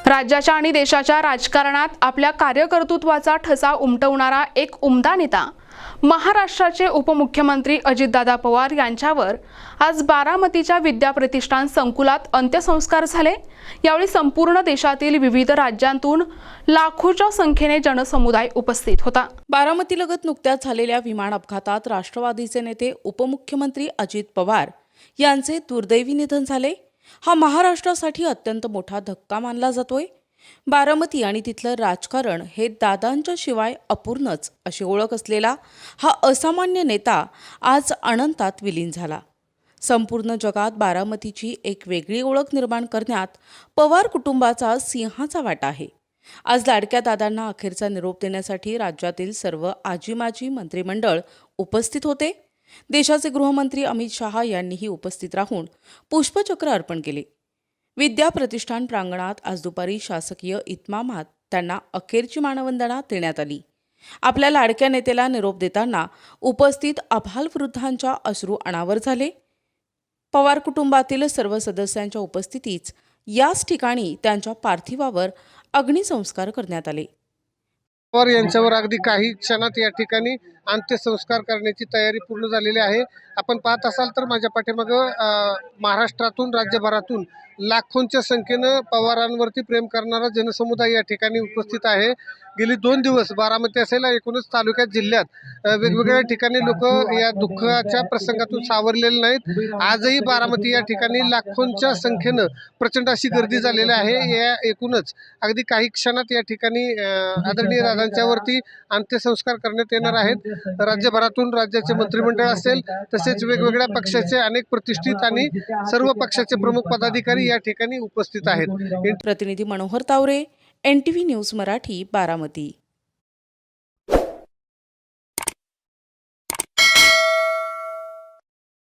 राज्याच्या आणि देशाच्या राजकारणात आपल्या कार्यकर्तृत्वाचा ठसा उमटवणारा एक उमदा नेता महाराष्ट्राचे उपमुख्यमंत्री अजितदादा पवार यांच्यावर आज बारामतीच्या विद्याप्रतिष्ठान संकुलात अंत्यसंस्कार झाले। यावेळी संपूर्ण देशातील विविध राज्यांतून लाखोच्या संख्येने जनसमुदाय उपस्थित होता। बारामतीलगत नुकत्याच झालेल्या विमान अपघातात राष्ट्रवादीचे नेते उपमुख्यमंत्री अजित पवार यांचे दुर्दैवी निधन झाले। हा महाराष्ट्रासाठी अत्यंत मोठा धक्का मानला जातोय। बारामती आणि तिथलं राजकारण हे दादांच्या शिवाय अपूर्णच अशी ओळख असलेला हा असामान्य नेता आज अनंतात विलीन झाला। संपूर्ण जगात बारामतीची एक वेगळी ओळख निर्माण करण्यात पवार कुटुंबाचा सिंहाचा वाटा आहे। आज लाडक्या दादांना अखेरचा निरोप देण्यासाठी राज्यातील सर्व आजी-माजी मंत्रिमंडळ उपस्थित होते। देशाचे गृहमंत्री अमित शहा यांनीही उपस्थित राहून पुष्पचक्र अर्पण केले। विद्या प्रतिष्ठान प्रांगणात आज दुपारी शासकीय इतमामात त्यांना अखेरची मानवंदना देण्यात आली। आपल्या लाडक्या नेत्याला निरोप देताना उपस्थित अभालवृद्धांच्या अश्रू अनावर झाले। पवार कुटुंबातील सर्व सदस्यांच्या उपस्थितीत याच ठिकाणी त्यांच्या पार्थिवावर अग्निसंस्कार करण्यात आले। पवार यांच्यावर अगदी काही क्षणात या ठिकाणी अंत्यसंस्कार करण्याची तयारी पूर्ण झालेली आहे। आपण पाहत असाल तर माझ्या पाठीमागं महाराष्ट्रातून राज्यभरातून लाखोंच्या संख्येनं पवारांवरती प्रेम करणारा जनसमुदाय या ठिकाणी उपस्थित आहे। गेली 2 दिवस बारामती असेल एकूणच तालुक्यात जिल्ह्यात वेगवेगळ्या ठिकाणी लोक या दुःखाच्या प्रसंगातून सावरलेले नाहीत। आजही बारामती या ठिकाणी लाखोंच्या संख्येनं प्रचंड अशी गर्दी झालेली आहे। या एकूणच अगदी काही क्षणात या ठिकाणी आदरणीय दादांच्यावरती अंत्यसंस्कार करण्यात येणार आहेत। राज्यभरातून राज्याचे मंत्रिमंडळ असेल तसेच वेगवेगळ्या पक्षाचे अनेक प्रतिष्ठित आणि सर्व पक्षाचे प्रमुख पदाधिकारी या ठिकाणी उपस्थित आहेत। प्रतिनिधी मनोहर तावरे, NTV न्यूज मराठी, बारामती।